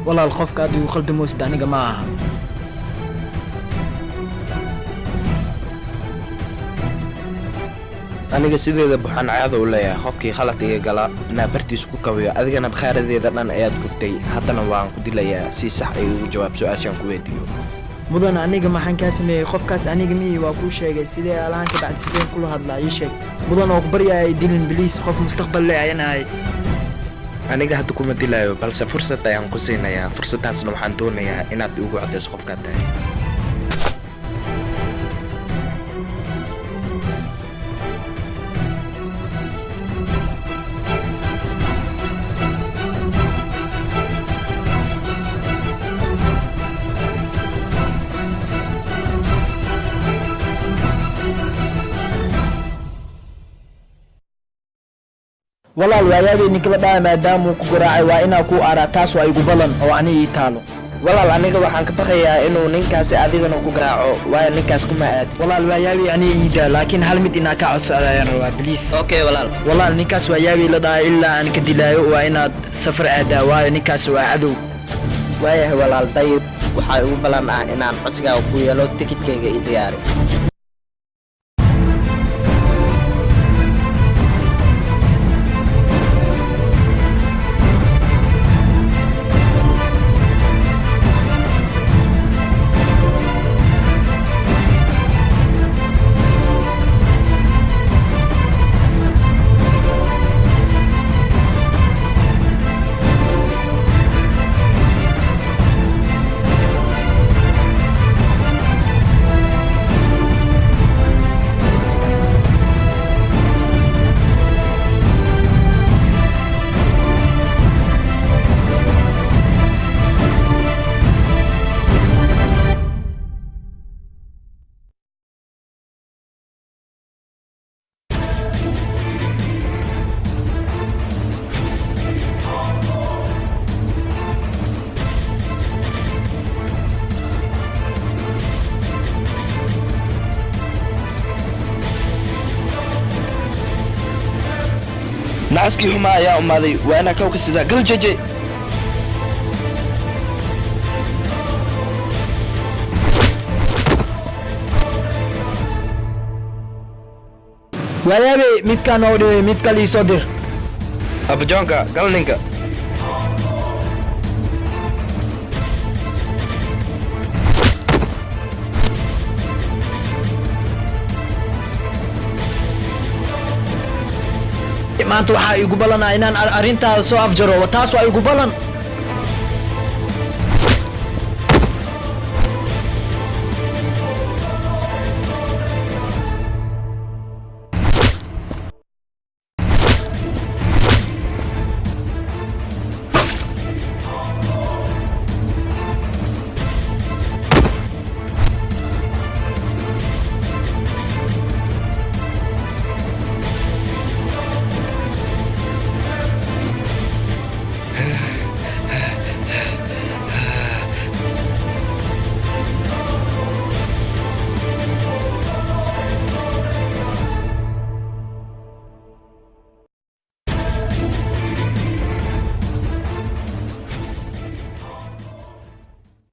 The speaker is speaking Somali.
والله الخوف كاد يخلد موس دانيغا معها aniga sideeda buxaan caado u leeyahay qofkii khalatiga gala inaa bartiis ku kabiyo adigana bakhaaradeeda dhan ayaad gubtay haddana waan ku dilayaa si sax ay ugu jawaab su-aashaan ku weydiiyo mudan aniga maxaan kaa sameeyey qofkaas aniga miyii waa kuu sheegay sidee alaan ka bacdi sideen kula hadlaa ii sheeg mudan oo ku baryaaya ay dilin biliis qof mustaqbal leh ayaan ahay aniga hadda kuma dilaayo balse fursad ayaan ku siinayaa fursaddaasna waxaan doonayaa inaad ugu cadayso qofkaa tahay walaal waayaabay ninkala dhaay maadaama uu ku garaacay waa inaa ku aaraa taas waa igu balan oo aniga ii taalo walaal aniga waxaan ka baqayaa inuu ninkaasi adigana ku garaaco waayo ninkaas kuma aad walaal waayaabay aniga ii daa laakiin hal mid inaa ka codsada ayaan rabaa biliis okay walaal ninkaas waayaabay la dhahay ilaa aan ka dilaayo waa inaad safar aadaa waayo ninkaas waa cadow waayahay walaal dayib waxaa igu balan ah inaan codsigaaga ku yeelo tikidkayga ii diyaari naaskii xumaa ayaa umaaday waa inaa kawka sidaa gal jeje waayaabay midkaan oo dhawey mid kale ii soo dir abajoonka gal ninka maanta waxaa igu balanaa inaan arrintaada soo afjaro taas waa igu balan